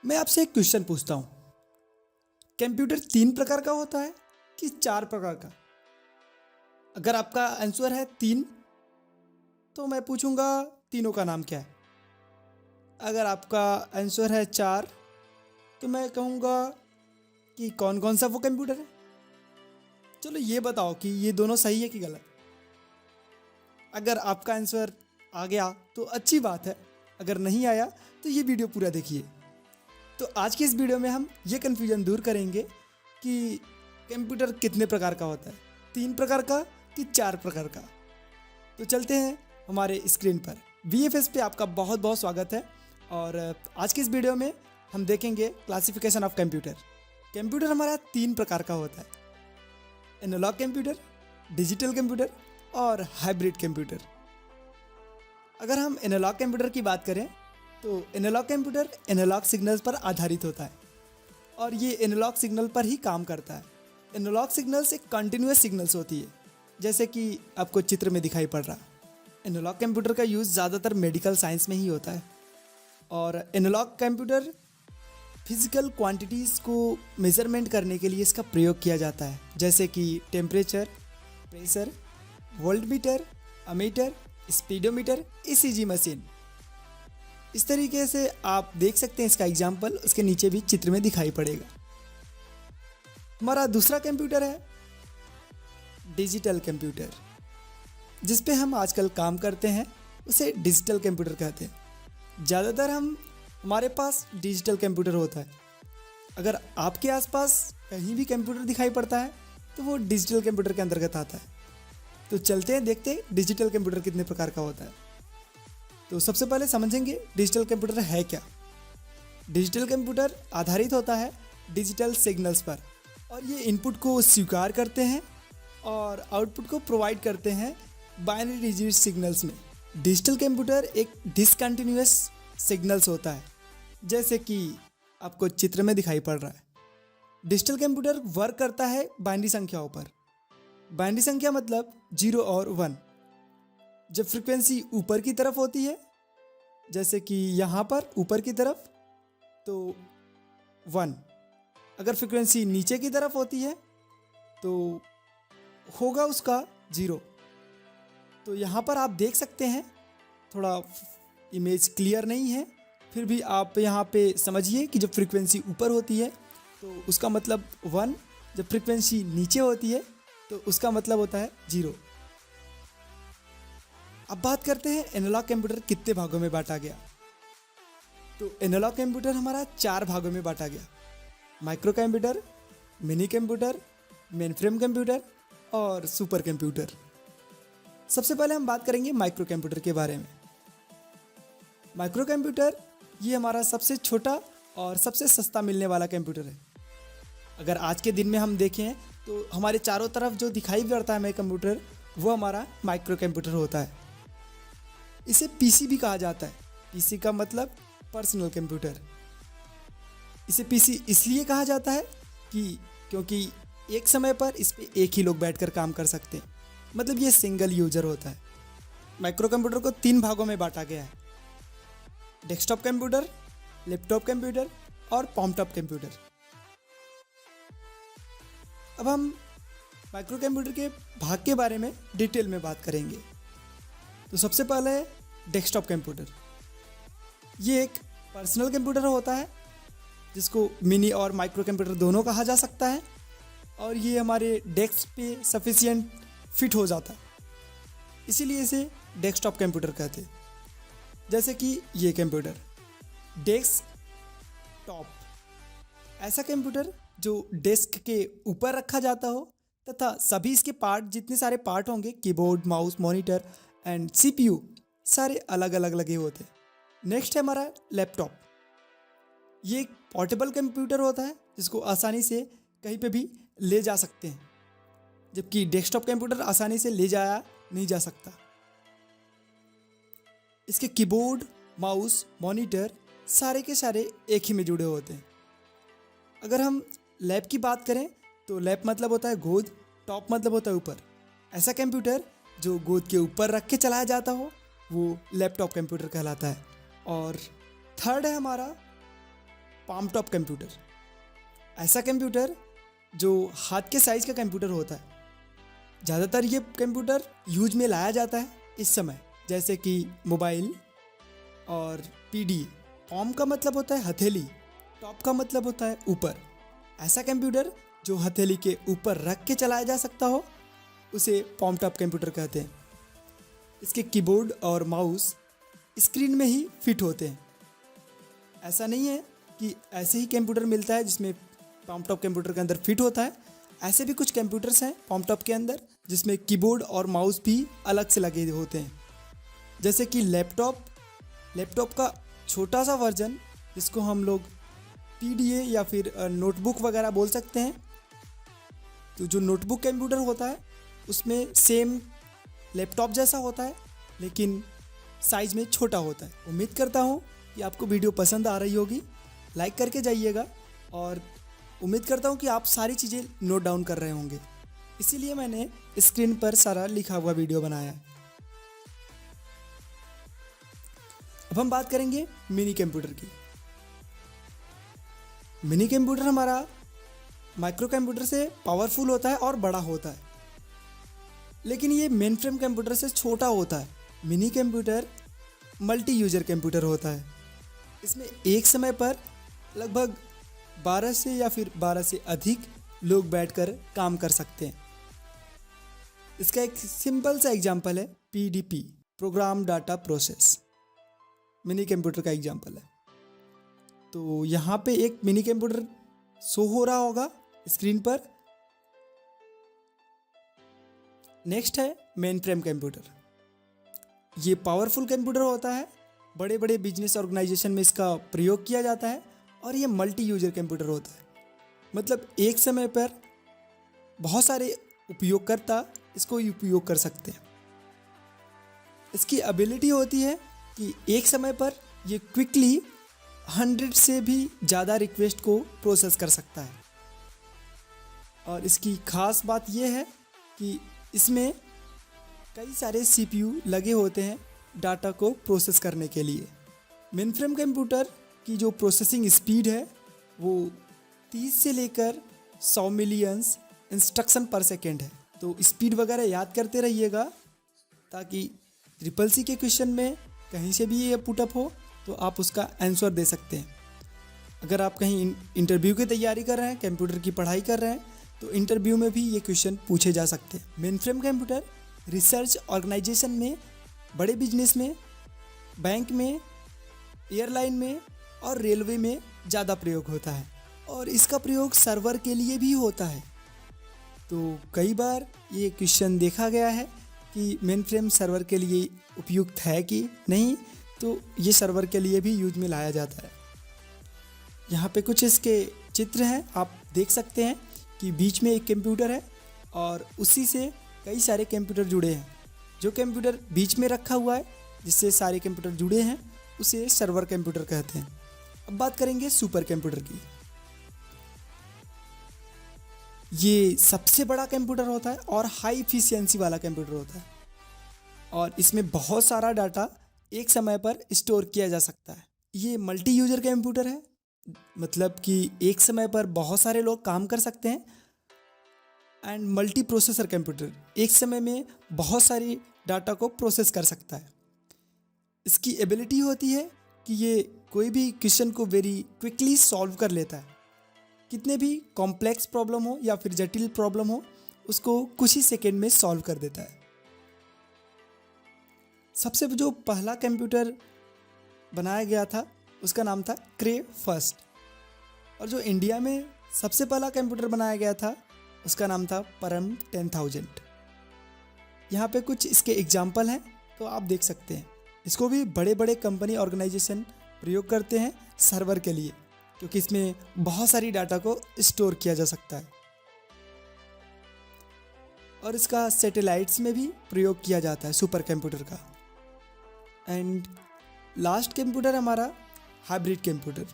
मैं आपसे एक क्वेश्चन पूछता हूँ। कंप्यूटर 3 प्रकार का होता है कि 4 प्रकार का? अगर आपका आंसर है 3, तो मैं पूछूंगा तीनों का नाम क्या है। अगर आपका आंसर है 4, तो मैं कहूँगा कि कौन कौन सा वो कंप्यूटर है। चलो ये बताओ कि ये दोनों सही है कि गलत। अगर आपका आंसर आ गया तो अच्छी बात है, अगर नहीं आया तो ये वीडियो पूरा देखिए। तो आज की इस वीडियो में हम ये कन्फ्यूजन दूर करेंगे कि कंप्यूटर कितने प्रकार का होता है, 3 प्रकार का कि 4 प्रकार का। तो चलते हैं हमारे स्क्रीन पर। VFS पे आपका बहुत बहुत स्वागत है। और आज की इस वीडियो में हम देखेंगे क्लासिफिकेशन ऑफ कंप्यूटर। कंप्यूटर हमारा 3 प्रकार का होता है: एनालॉग कंप्यूटर, डिजिटल कंप्यूटर और हाइब्रिड कंप्यूटर। अगर हम एनालॉग कंप्यूटर की बात करें तो एनालॉग कंप्यूटर एनालॉग सिग्नल्स पर आधारित होता है और ये एनालॉग सिग्नल पर ही काम करता है। एनालॉग सिग्नल्स एक कंटिन्यूस सिग्नल्स होती है, जैसे कि आपको चित्र में दिखाई पड़ रहा। एनालॉग कंप्यूटर का यूज़ ज़्यादातर मेडिकल साइंस में ही होता है और एनालॉग कंप्यूटर फिजिकल क्वांटिटीज़ को मेज़रमेंट करने के लिए इसका प्रयोग किया जाता है, जैसे कि temperature, pressure, voltmeter, ammeter, speedometer, ECG machine. इस तरीके से आप देख सकते हैं इसका एग्जाम्पल उसके नीचे भी चित्र में दिखाई पड़ेगा। हमारा दूसरा कंप्यूटर है डिजिटल कंप्यूटर, जिस पे हम आजकल काम करते हैं, उसे डिजिटल कंप्यूटर कहते हैं। ज़्यादातर हमारे पास डिजिटल कंप्यूटर होता है। अगर आपके आसपास कहीं भी कंप्यूटर दिखाई पड़ता है तो वो डिजिटल कंप्यूटर के अंतर्गत आता है। तो चलते हैं देखते हैं डिजिटल कंप्यूटर कितने प्रकार का होता है। तो सबसे पहले समझेंगे डिजिटल कंप्यूटर है क्या। डिजिटल कंप्यूटर आधारित होता है डिजिटल सिग्नल्स पर और ये इनपुट को स्वीकार करते हैं और आउटपुट को प्रोवाइड करते हैं बाइनरी डिजिट सिग्नल्स में। डिजिटल कंप्यूटर एक डिसकंटिन्यूअस सिग्नल्स होता है, जैसे कि आपको चित्र में दिखाई पड़ रहा है। डिजिटल कंप्यूटर वर्क करता है बाइनरी संख्याओं पर। बाइनरी संख्या मतलब 0 और 1। जब फ्रीक्वेंसी ऊपर की तरफ होती है, जैसे कि यहाँ पर ऊपर की तरफ, तो 1। अगर फ्रीक्वेंसी नीचे की तरफ होती है तो होगा उसका 0। तो यहाँ पर आप देख सकते हैं, थोड़ा इमेज क्लियर नहीं है, फिर भी आप यहाँ पे समझिए कि जब फ्रीक्वेंसी ऊपर होती है तो उसका मतलब 1, जब फ्रीक्वेंसी नीचे होती है तो उसका मतलब होता है 0। अब बात करते हैं एनालॉग कंप्यूटर कितने भागों में बांटा गया। तो एनालॉग कंप्यूटर हमारा 4 भागों में बांटा गया: micro computer, mini computer, mainframe computer और सुपर कंप्यूटर। सबसे पहले हम बात करेंगे माइक्रो कंप्यूटर के बारे में। माइक्रो कंप्यूटर ये हमारा सबसे छोटा और सबसे सस्ता मिलने वाला कंप्यूटर है। अगर आज के दिन में हम देखें तो हमारे चारों तरफ जो दिखाई पड़ता है हमें कंप्यूटर, वो हमारा माइक्रो कंप्यूटर होता है। इसे PC भी कहा जाता है। PC का मतलब पर्सनल कंप्यूटर। इसे PC इसलिए कहा जाता है क्योंकि एक समय पर इस पे एक ही लोग बैठकर काम कर सकते हैं, मतलब ये सिंगल यूजर होता है। माइक्रो कंप्यूटर को 3 भागों में बांटा गया है: डेस्कटॉप कंप्यूटर, लैपटॉप कंप्यूटर और पॉमटॉप कंप्यूटर। अब हम माइक्रो कंप्यूटर के भाग के बारे में डिटेल में बात करेंगे। तो सबसे पहले है डेस्कटॉप कंप्यूटर। ये एक पर्सनल कंप्यूटर होता है जिसको मिनी और माइक्रो कंप्यूटर दोनों कहा जा सकता है और ये हमारे डेस्क पे सफिशिएंट फिट हो जाता है, इसीलिए इसे डेस्कटॉप कंप्यूटर कहते हैं। जैसे कि ये कंप्यूटर डेस्कटॉप, ऐसा कंप्यूटर जो डेस्क के ऊपर रखा जाता हो तथा सभी इसके पार्ट, जितने सारे पार्ट होंगे, keyboard, mouse, monitor and CPU, सारे अलग अलग लगे होते हैं। नेक्स्ट है हमारा लैपटॉप। ये एक पोर्टेबल कंप्यूटर होता है जिसको आसानी से कहीं पे भी ले जा सकते हैं, जबकि डेस्कटॉप कंप्यूटर आसानी से ले जाया नहीं जा सकता। इसके कीबोर्ड, माउस, मॉनिटर सारे के सारे एक ही में जुड़े होते हैं। अगर हम लैप की बात करें तो लैप मतलब होता है गोद, टॉप मतलब होता है ऊपर। ऐसा कंप्यूटर जो गोद के ऊपर रख के चलाया जाता हो वो लैपटॉप कंप्यूटर कहलाता है। और थर्ड है हमारा पाम टॉप कंप्यूटर। ऐसा कंप्यूटर जो हाथ के साइज़ का कंप्यूटर होता है। ज़्यादातर ये कंप्यूटर यूज में लाया जाता है इस समय, जैसे कि मोबाइल और पीडीए। पाम का मतलब होता है हथेली, टॉप का मतलब होता है ऊपर। ऐसा कंप्यूटर जो हथेली के ऊपर रख के चलाया जा सकता हो उसे पाम टॉप कंप्यूटर कहते हैं। इसके कीबोर्ड और माउस स्क्रीन में ही फिट होते हैं। ऐसा नहीं है कि ऐसे ही कंप्यूटर मिलता है जिसमें पाम टॉप कंप्यूटर के अंदर फिट होता है। ऐसे भी कुछ कंप्यूटर्स हैं पाम टॉप के अंदर जिसमें कीबोर्ड और माउस भी अलग से लगे होते हैं, जैसे कि लैपटॉप का छोटा सा वर्जन जिसको हम लोग पीडीए या फिर नोटबुक वगैरह बोल सकते हैं। तो जो नोटबुक कंप्यूटर होता है उसमें सेम लैपटॉप जैसा होता है लेकिन साइज़ में छोटा होता है। उम्मीद करता हूँ कि आपको वीडियो पसंद आ रही होगी। लाइक करके जाइएगा और उम्मीद करता हूँ कि आप सारी चीज़ें नोट डाउन कर रहे होंगे, इसीलिए मैंने स्क्रीन पर सारा लिखा हुआ वीडियो बनाया है। अब हम बात करेंगे मिनी कंप्यूटर की। मिनी कंप्यूटर हमारा माइक्रो कंप्यूटर से पावरफुल होता है और बड़ा होता है, लेकिन ये मेन फ्रेम कंप्यूटर से छोटा होता है। Mini computer multi user computer होता है। इसमें एक समय पर लगभग 12 से या फिर 12 से अधिक लोग बैठकर काम कर सकते हैं। इसका एक सिंपल सा एग्जांपल है PDP, program data process, mini computer का एग्जांपल है। तो यहाँ पे एक मिनी कंप्यूटर शो हो रहा होगा स्क्रीन पर। नेक्स्ट है मेन फ्रेम कंप्यूटर। ये पावरफुल कंप्यूटर होता है, बड़े बड़े बिजनेस ऑर्गेनाइजेशन में इसका प्रयोग किया जाता है और ये मल्टी यूजर कंप्यूटर होता है। मतलब एक समय पर बहुत सारे उपयोगकर्ता इसको उपयोग कर सकते हैं। इसकी एबिलिटी होती है कि एक समय पर ये क्विकली 100 से भी ज़्यादा रिक्वेस्ट को प्रोसेस कर सकता है। और इसकी खास बात यह है कि इसमें कई सारे सीपीयू लगे होते हैं डाटा को प्रोसेस करने के लिए। मेन फ्रेम कंप्यूटर की जो प्रोसेसिंग स्पीड है वो 30 से लेकर 100 मिलियंस इंस्ट्रक्शन पर सेकेंड है। तो स्पीड वगैरह याद करते रहिएगा ताकि ट्रिपल सी के क्वेश्चन में कहीं से भी ये पुटअप हो तो आप उसका आंसर दे सकते हैं। अगर आप कहीं इंटरव्यू की तैयारी कर रहे हैं, कंप्यूटर की पढ़ाई कर रहे हैं, तो इंटरव्यू में भी ये क्वेश्चन पूछे जा सकते हैं। Mainframe computer research organisation में, बड़े बिजनेस में, बैंक में, एयरलाइन में और रेलवे में ज़्यादा प्रयोग होता है और इसका प्रयोग सर्वर के लिए भी होता है। तो कई बार ये क्वेश्चन देखा गया है कि मेन फ्रेम सर्वर के लिए उपयुक्त है कि नहीं, तो ये सर्वर के लिए भी यूज में लाया जाता है। यहाँ पे कुछ इसके चित्र हैं, आप देख सकते हैं कि बीच में एक कंप्यूटर है और उसी से कई सारे कंप्यूटर जुड़े हैं। जो कंप्यूटर बीच में रखा हुआ है जिससे सारे कंप्यूटर जुड़े हैं उसे सर्वर कंप्यूटर कहते हैं। अब बात करेंगे सुपर कंप्यूटर की। ये सबसे बड़ा कंप्यूटर होता है और हाई इफिशिएंसी वाला कंप्यूटर होता है और इसमें बहुत सारा डाटा एक समय पर स्टोर किया जा सकता है। ये मल्टी यूजर कंप्यूटर है, मतलब कि एक समय पर बहुत सारे लोग काम कर सकते हैं। एंड मल्टी प्रोसेसर कंप्यूटर एक समय में बहुत सारी डाटा को प्रोसेस कर सकता है। इसकी एबिलिटी होती है कि ये कोई भी क्वेश्चन को वेरी क्विकली सॉल्व कर लेता है। कितने भी कॉम्प्लेक्स प्रॉब्लम हो या फिर जटिल प्रॉब्लम हो उसको कुछ ही सेकेंड में सॉल्व कर देता है। सबसे जो पहला कंप्यूटर बनाया गया था उसका नाम था क्रे फर्स्ट, और जो इंडिया में सबसे पहला कंप्यूटर बनाया गया था उसका नाम था परम 10,000। यहाँ पे कुछ इसके एग्जाम्पल हैं तो आप देख सकते हैं। इसको भी बड़े बड़े कंपनी ऑर्गेनाइजेशन प्रयोग करते हैं सर्वर के लिए, क्योंकि इसमें बहुत सारी डाटा को स्टोर किया जा सकता है। और इसका सैटेलाइट्स में भी प्रयोग किया जाता है सुपर कंप्यूटर का। एंड लास्ट कंप्यूटर हमारा हाइब्रिड कंप्यूटर।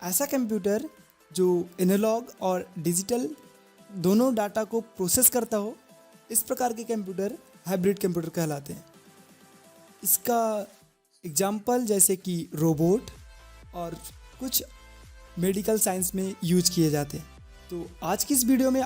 ऐसा कंप्यूटर जो एनालॉग और डिजिटल दोनों डाटा को प्रोसेस करता हो, इस प्रकार के कंप्यूटर हाइब्रिड कंप्यूटर कहलाते हैं। इसका एग्जाम्पल जैसे कि रोबोट और कुछ मेडिकल साइंस में यूज किए जाते हैं। तो आज की इस वीडियो में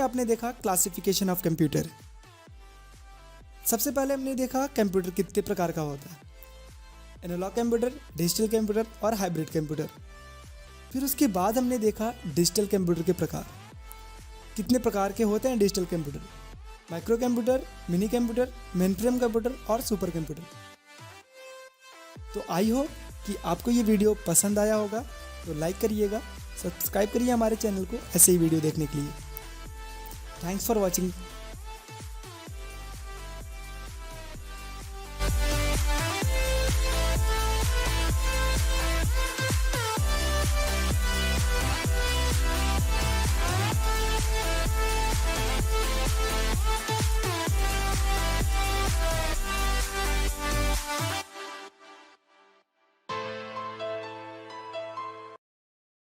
आपने देखा क्लासिफिकेशन ऑफ कंप्यूटर। सबसे पहले हमने देखा कंप्यूटर कितने प्रकार का होता है, एनालॉग कंप्यूटर, डिजिटल कंप्यूटर और हाइब्रिड कंप्यूटर। फिर उसके बाद हमने देखा डिजिटल कंप्यूटर के प्रकार, कितने प्रकार के होते हैं digital computer, micro computer, mini computer, mainframe computer और सुपर कंप्यूटर। तो आई होप कि आपको ये वीडियो पसंद आया होगा, तो लाइक करिएगा, सब्सक्राइब करिए हमारे चैनल को ऐसे ही वीडियो देखने के लिए। Thanks for watching.